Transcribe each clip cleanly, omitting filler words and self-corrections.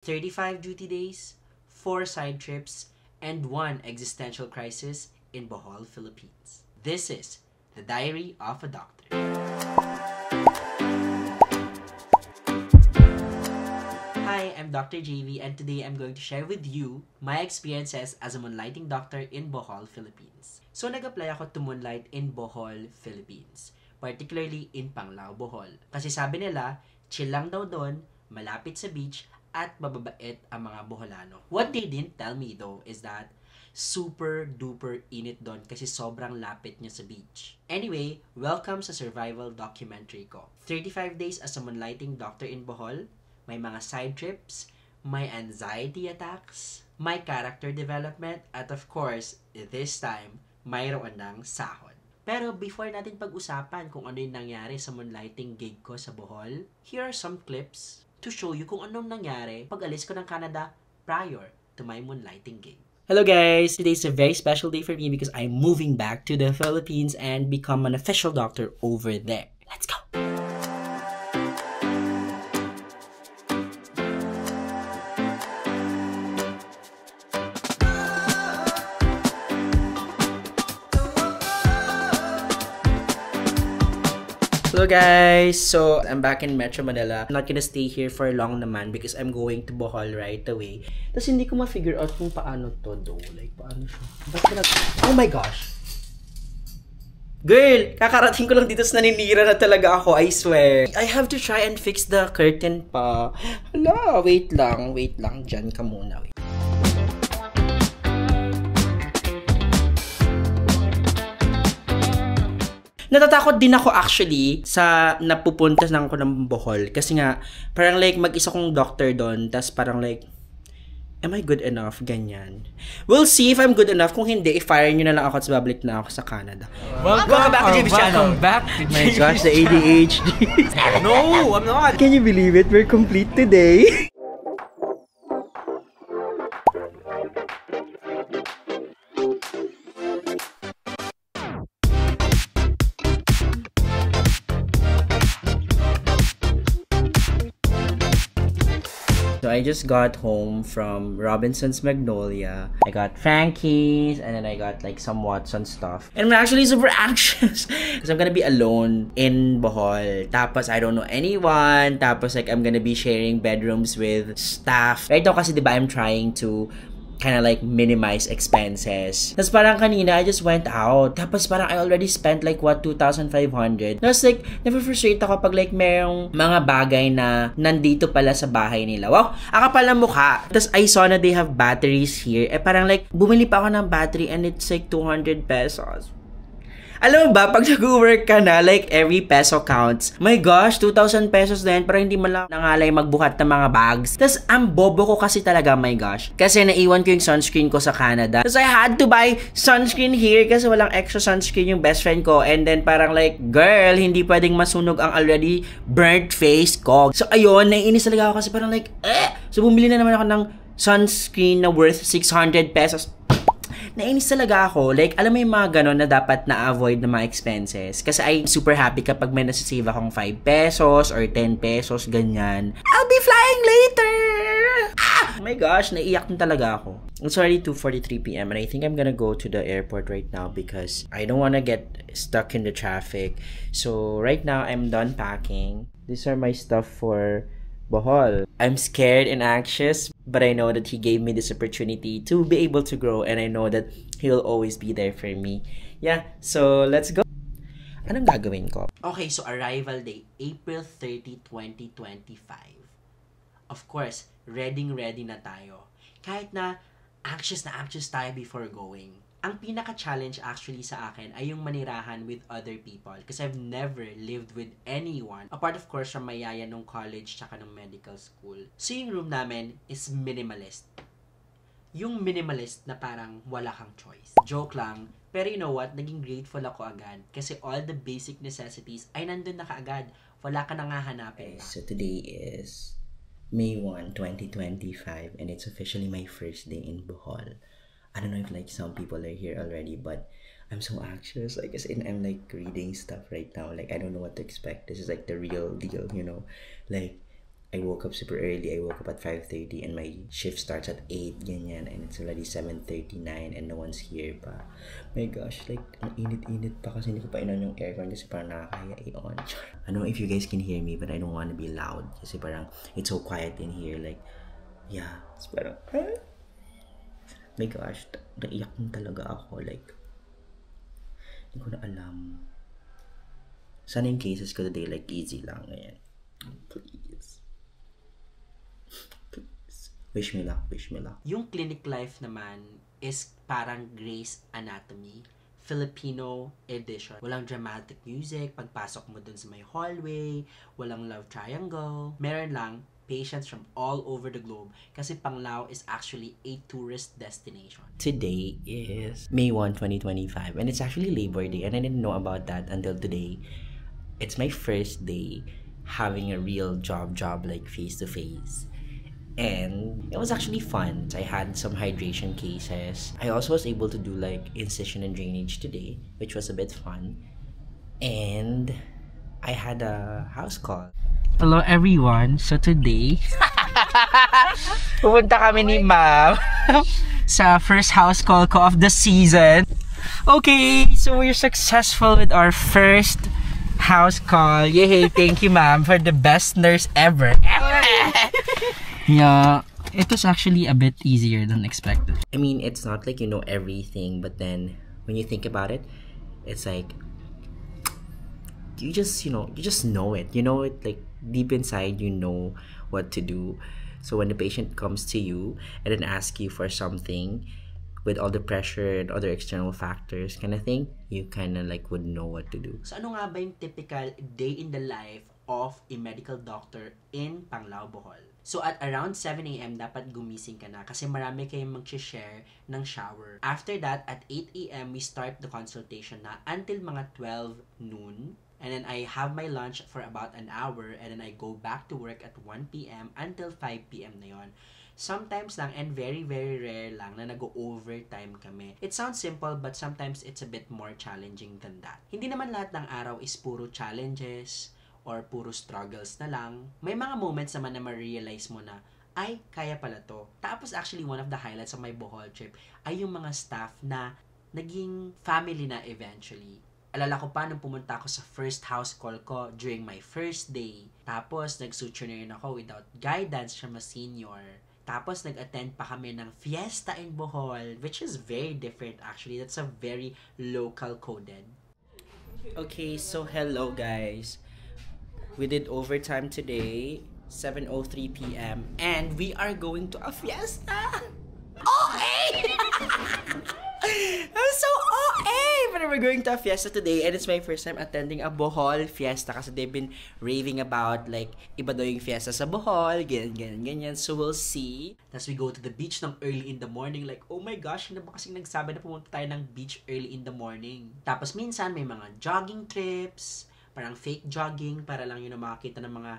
35 duty days, 4 side trips, and 1 existential crisis in Bohol, Philippines. This is The Diary of a Doctor. Hi, I'm Dr. JV, and today I'm going to share with you my experiences as a moonlighting doctor in Bohol, Philippines. So nag-apply ako to moonlight in Bohol, Philippines. Particularly in Panglao, Bohol. Kasi sabi nila, chill lang daw doon, malapit sa beach, at mababait ang mga Boholano. What they didn't tell me though is that super duper init doon kasi sobrang lapit niya sa beach. Anyway, welcome sa survival documentary ko. 35 days as a moonlighting doctor in Bohol, may mga side trips, may anxiety attacks, may character development, at of course, this time, mayroon ng sahod. Pero before natin pag-usapan kung ano yung nangyari sa moonlighting gig ko sa Bohol, here are some clips to show you kung anong nangyari pag alis ko ng Canada prior to my moonlighting gig. Hello guys! Today's a very special day for me because I'm moving back to the Philippines and become an official doctor over there. Let's go! Hello guys! So, I'm back in Metro Manila. I'm not gonna stay here for long naman because I'm going to Bohol right away. Tapos hindi ko ma-figure out kung paano to do. Like, paano siya? Oh my gosh! Girl! Kakarating ko lang dito sa naninira na talaga ako, I swear. I have to try and fix the curtain pa. Hala, wait lang. Diyan ka muna. Natatakot din ako actually sa napupunta lang ako ng Bohol. Kasi nga, parang like mag-isa kong doctor doon. Tas parang like, am I good enough? Ganyan. We'll see if I'm good enough. Kung hindi, i-fire nyo na lang ako at babalik na ako sa Canada. Welcome back to JV's channel. Welcome back to my gosh, the ADHD. No, I'm not. Can you believe it? We're complete today. So I just got home from Robinson's Magnolia. I got Frankie's and then I got like some Watson stuff. And I'm actually super anxious because I'm gonna be alone in Bohol. Tapos I don't know anyone. Tapos like I'm gonna be sharing bedrooms with staff. Right now kasi diba I'm trying to kind of like minimize expenses. Tapos parang kanina, I just went out. Tapos parang I already spent like what, 2,500. Tapos like, never-frustrate ako pag like merong mga bagay na nandito pala sa bahay nila. Wow, ang kapal ng mukha. Tapos I saw na they have batteries here. Eh parang like, bumili pa ako ng battery and it's like 200 pesos. Alam mo ba, pag nag-work ka na, like, every peso counts. My gosh, 2,000 pesos din, pero hindi man lang nangalay magbuhat ng mga bags. Tapos, ang bobo ko kasi talaga, my gosh. Kasi naiwan ko yung sunscreen ko sa Canada. Tapos, I had to buy sunscreen here kasi walang extra sunscreen yung best friend ko. And then, parang like, girl, hindi pwedeng masunog ang already burnt face ko. So, ayun, naiinis talaga ako kasi parang like, So, bumili na naman ako ng sunscreen na worth 600 pesos. Nainis talaga ako. Like, alam mo yung mga ganon na dapat na-avoid ng mga expenses. Kasi I'm super happy kapag may nasisave akong 5 pesos or 10 pesos, ganyan. I'll be flying later! Oh my gosh, naiiyak na talaga ako. It's already 2:43 p.m. and I think I'm gonna go to the airport right now because I don't wanna get stuck in the traffic. So, right now, I'm done packing. These are my stuff for Bohol. I'm scared and anxious, but I know that he gave me this opportunity to be able to grow and I know that he'll always be there for me. Yeah, so let's go. Anong gagawin ko? Okay, so arrival day, April 30, 2025. Of course, ready na tayo. Kahit na anxious tayo before going. Ang pinaka-challenge actually sa akin ay yung manirahan with other people kasi I've never lived with anyone apart of course from my yaya nung college tsaka nung medical school. So yung room namin is minimalist. Yung minimalist na parang wala kang choice. Joke lang, pero you know what? Naging grateful ako agad kasi all the basic necessities ay nandun na kaagad. Wala ka nang hahanapin. So today is May 1, 2025 and it's officially my first day in Bohol. I don't know if like some people are here already, but I'm so anxious. Like, as in, I'm like reading stuff right now. Like, I don't know what to expect. This is like the real deal, you know. Like, I woke up super early. I woke up at 5:30 and my shift starts at 8, ganyan. And it's already 7:39 and no one's here pa. My gosh, like, ang init-init pa kasi hindi ko pa inon yung aircon kasi parang nakakaya i-on. I don't know if you guys can hear me, but I don't want to be loud kasi parang it's so quiet in here. Like, yeah, it's parang, my gosh, naiyak din talaga ako. Like, hindi ko na alam. Sana yung cases ko today, like, easy lang. Ngayon. Please. Wish me luck, wish me luck. Yung clinic life naman is parang Grey's Anatomy, Filipino edition. Walang dramatic music, pagpasok mo dun sa may hallway, walang love triangle. Meron lang patients from all over the globe kasi Panglao is actually a tourist destination. Today is May 1, 2025 and it's actually Labor Day and I didn't know about that until today. It's my first day having a real job like face-to-face. And it was actually fun. I had some hydration cases. I also was able to do like incision and drainage today, which was a bit fun. And I had a house call. Hello everyone. So today, pupunta kami ni Ma'am sa first house call ko of the season. Okay, so we're successful with our first house call. Yay! Thank you, Ma'am, for the best nurse ever. Yeah, it was actually a bit easier than expected. I mean, it's not like you know everything, but then when you think about it, it's like you just know it. You know it like deep inside. You know what to do. So when the patient comes to you and then asks you for something, with all the pressure and other external factors kind of thing, you kind of like would know what to do. So ano nga ba yung typical day in the life of a medical doctor in Panglao, Bohol? So at around 7 a.m. dapat gumising ka na kasi marami kayong mag-share ng shower. After that, at 8 a.m. we start the consultation na until mga 12 noon. And then I have my lunch for about an hour and then I go back to work at 1 p.m. until 5 p.m. na yon. Sometimes lang and very rare lang na nag-overtime kami. It sounds simple but sometimes it's a bit more challenging than that. Hindi naman lahat ng araw is puro challenges or puro struggles na lang. May mga moments naman na ma-realize mo na, ay, kaya pala to. Tapos actually one of the highlights of my Bohol trip ay yung mga staff na naging family na eventually. Alala ko pa nung pumunta ako sa first house call ko during my first day. Tapos nag-suture na rin ako without guidance from a senior. Tapos nag-attend pa kami ng fiesta in Bohol, which is very different actually. That's a very local coded. Okay, so hello guys. We did overtime today, 7:03 p.m. and we are going to a fiesta. OA! I'm so OA! But we're going to a fiesta today and it's my first time attending a Bohol fiesta kasi they've been raving about like iba daw yung fiesta sa Bohol, ganyan. So we'll see. Tapos we go to the beach ng early in the morning. Like, oh my gosh, hindi ba kasing nagsabi na pumunta tayo ng beach early in the morning? Tapos minsan may mga jogging trips, parang fake jogging para lang yun na makakita ng mga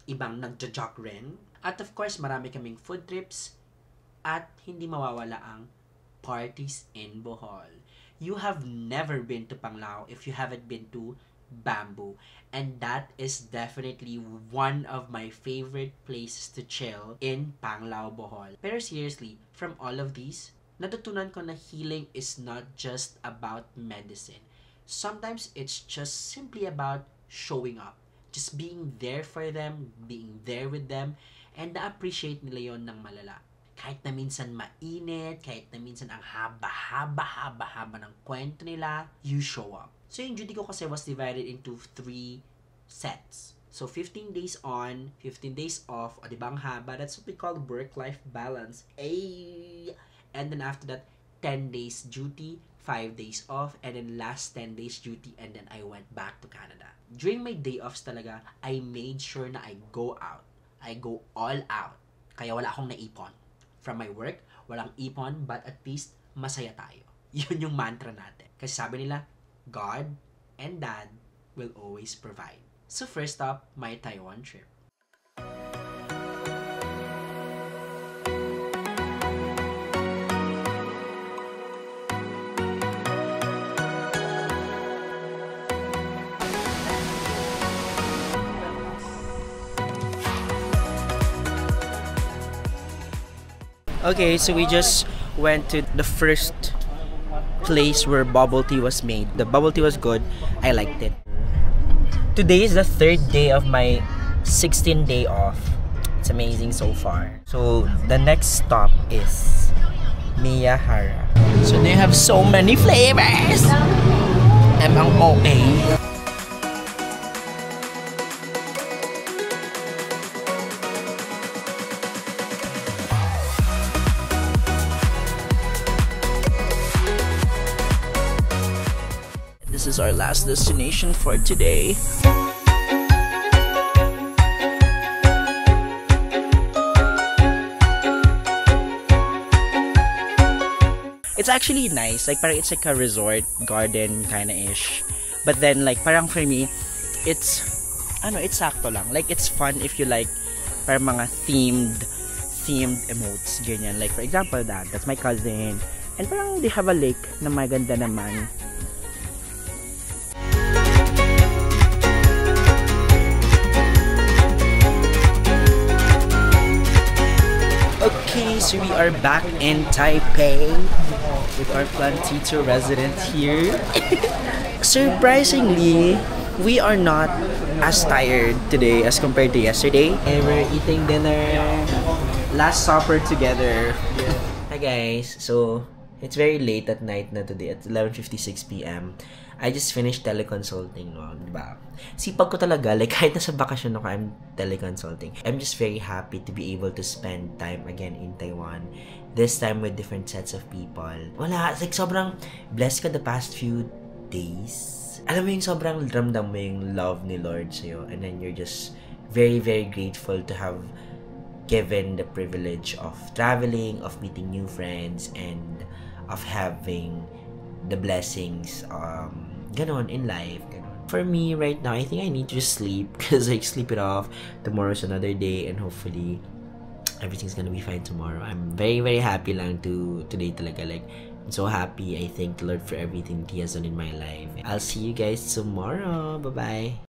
ibang nagja-jog rin. At of course, marami kaming food trips at hindi mawawala ang parties in Bohol. You have never been to Panglao if you haven't been to Bamboo. And that is definitely one of my favorite places to chill in Panglao, Bohol. Pero seriously, from all of these, natutunan ko na healing is not just about medicine. Sometimes it's just simply about showing up. Just being there for them, being there with them, and na-appreciate nila yon ng malala. Kahit na minsan mainit, kahit na minsan ang haba ng kwento nila, you show up. So yung duty ko kasi was divided into 3 sets. So 15 days on, 15 days off, o diba ang haba? That's what we call work-life balance. Ay! And then after that, 10 days duty, 5 days off, and then last 10 days duty, and then I went back to Canada. During my day offs talaga, I made sure na I go out. I go all out. Kaya wala akong naipon. From my work, walang ipon, but at least masaya tayo. Yun yung mantra natin. Kasi sabi nila, God and Dad will always provide. So first up, my Taiwan trip. Okay, so we just went to the first place where bubble tea was made. The bubble tea was good. I liked it. Today is the 3rd day of my 16-day off. It's amazing so far. So the next stop is Miyahara. So they have so many flavors. MMOA. This is our last destination for today. It's actually nice. Like, parang it's like a resort garden kind of ish. But then, like, parang for me, it's sakto lang. Like, it's fun if you like parang mga themed emotes, ganyan. Like, for example, that's my cousin. And parang they have a lake na maganda naman. Okay, so we are back in Taipei with our Plantito resident here. Surprisingly, we are not as tired today as compared to yesterday. And we're eating dinner, last supper together. Hi guys, so it's very late at night na today at 11:56 p.m. I just finished teleconsulting, no, diba? Sipag ko talaga, like kahit nasa bakasyon ako, I'm teleconsulting. I'm just very happy to be able to spend time again in Taiwan. This time with different sets of people. Wala, like sobrang blessed ko the past few days. Alam mo yung sobrang ramdam mo yung love ni Lord sa'yo. And then you're just very, very grateful to have given the privilege of traveling, of meeting new friends, and of having the blessings ganon in life. Ganon. For me right now, I think I need to just sleep because I sleep it off. Tomorrow's another day and hopefully everything's gonna be fine tomorrow. I'm very, very happy lang today talaga. Like, I'm so happy. I thank the Lord for everything He has done in my life. I'll see you guys tomorrow. Bye-bye.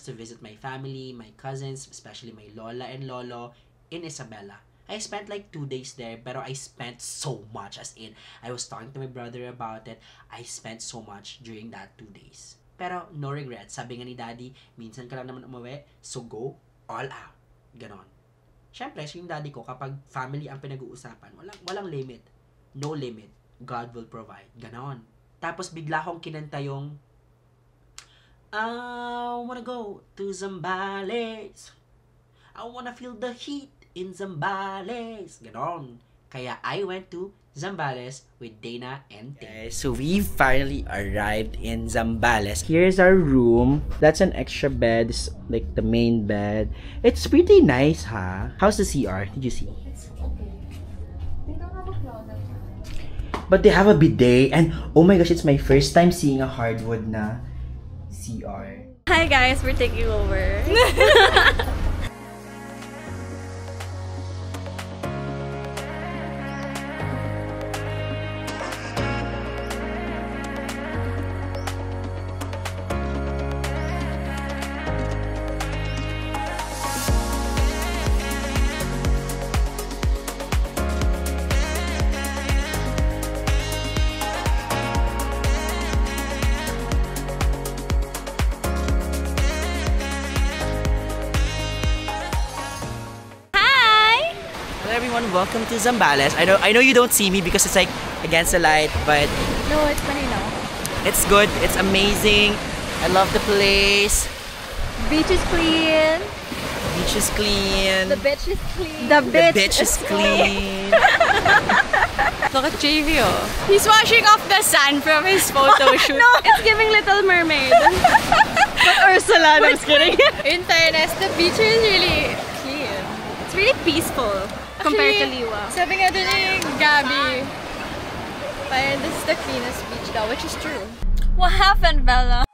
To visit my family, my cousins, especially my lola and lolo in Isabela. I spent like 2 days there, pero I spent so much, as in, I was talking to my brother about it. I spent so much during that 2 days. Pero no regrets. Sabi nga ni daddy, minsan ka lang naman umuwi, so go all out. Ganon. Syempre, yung daddy ko, kapag family ang pinag-uusapan, walang limit. No limit. God will provide. Ganon. Tapos bigla akong kinanta yung I wanna go to Zambales. I wanna feel the heat in Zambales. Ganon. Kaya I went to Zambales with Dana and Tim. So we finally arrived in Zambales. Here's our room. That's an extra bed. It's like the main bed. It's pretty nice, huh? How's the CR? Did you see? It's okay. They don't have a closet. But they have a bidet. And oh my gosh, it's my first time seeing a hardwood na CR. Hi guys, we're taking over. Welcome to Zambales. I know you don't see me because it's like against the light, but No, it's funny now. it's good. It's amazing. I love the place. Beach is clean. Beach is clean. The bitch is clean. The bitch is clean. Look at JV, oh. He's washing off the sand from his photo shoot. No, it's giving Little Mermaid. But Ursula, no, I'm just kidding. In fairness, the beach is really clean. It's really peaceful compared to Liwa. Sabi nga dun yung Gabby, parang this is the cleanest beach daw, which is true. What happened, Bella?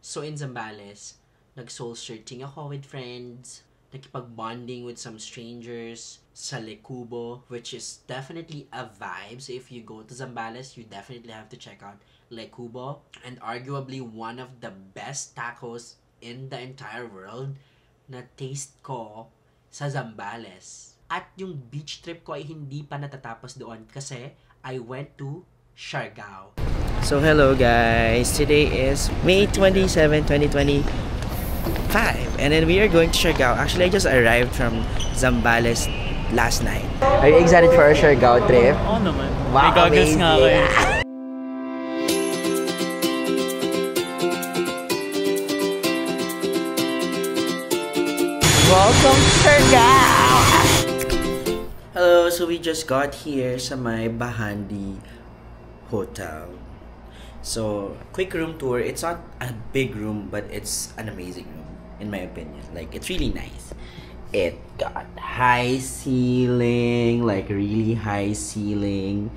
So in Zambales, nag-soul searching ako with friends, nakipag-bonding with some strangers sa Lekubo, which is definitely a vibe. So if you go to Zambales, you definitely have to check out Lekubo, and arguably one of the best tacos in the entire world na taste ko sa Zambales. At yung beach trip ko ay hindi pa natatapos doon kasi I went to Siargao. So hello guys, today is May 27, 2025 and then we are going to Siargao. Actually, I just arrived from Zambales last night. Are you excited for our Siargao trip? Oo naman. Wow, May goggles nga kayo. Welcome to Siargao! Hello, so we just got here sa my Bahandi Hotel. So, quick room tour. It's not a big room, but it's an amazing room, in my opinion. Like, it's really nice. It got high ceiling, like really high ceiling.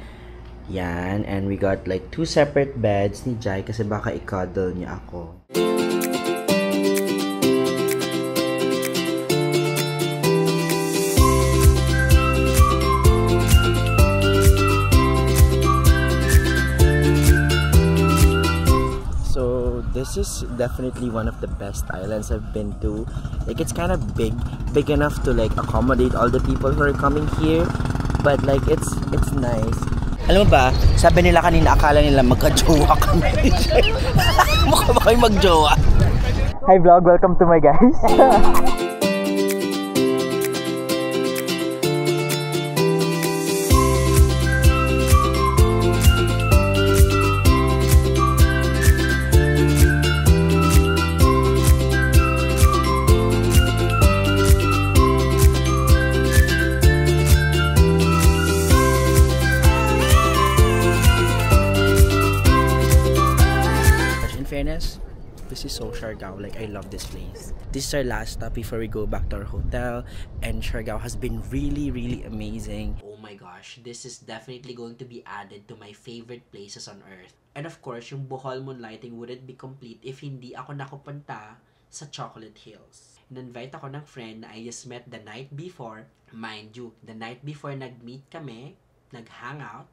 Yan. And we got like 2 separate beds ni Jai kasi baka i-cuddle niya ako. This is definitely one of the best islands I've been to. Like, it's kind of big enough to like accommodate all the people who are coming here, but like it's nice. Alam mo ba, sabi nila kanina akala nila magka-jowa kami. Mukha ba kayo mag-jowa? Hi vlog, welcome to my guys. This is so Siargao. Like, I love this place. This is our last stop before we go back to our hotel, and Siargao has been really amazing. Oh my gosh, this is definitely going to be added to my favorite places on earth. And of course, yung Bohol Moonlighting wouldn't be complete if hindi ako nakupunta sa Chocolate Hills. In-invite ako ng friend na I just met the night before. Mind you, the night before nag-meet kami, nag-hangout,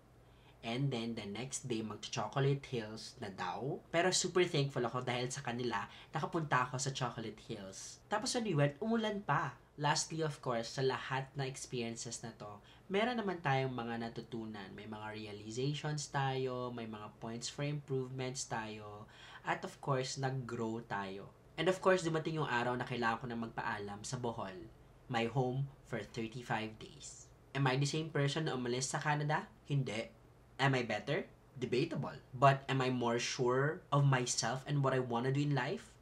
and then the next day mag-Chocolate Hills na daw. Pero super thankful ako dahil sa kanila nakapunta ako sa Chocolate Hills. Tapos when we went, umulan pa. Lastly, of course, sa lahat na experiences na to, meron naman tayong mga natutunan. May mga realizations tayo, may mga points for improvements tayo, at of course, nag-grow tayo. And of course, dumating yung araw na kailangan ko na magpaalam sa Bohol, my home for 35 days. Am I the same person na umalis sa Canada? Hindi. Am I better? Debatable. But am I more sure of myself and what I want to do in life?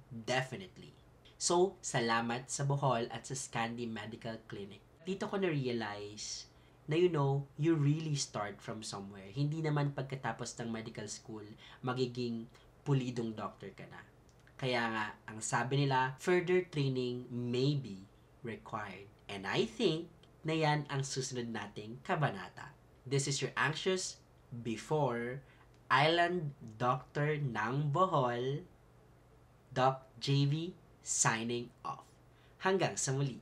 Definitely. So, salamat sa Bohol at sa Scandi Medical Clinic. Dito ko na-realize na you really start from somewhere. Hindi naman pagkatapos ng medical school, magiging pulidong doctor ka na. Kaya nga, ang sabi nila, further training may be required. And I think na yan ang susunod nating kabanata. This is your anxious before Island Doctor ng Bohol, Doc JV, signing off. Hanggang sa muli.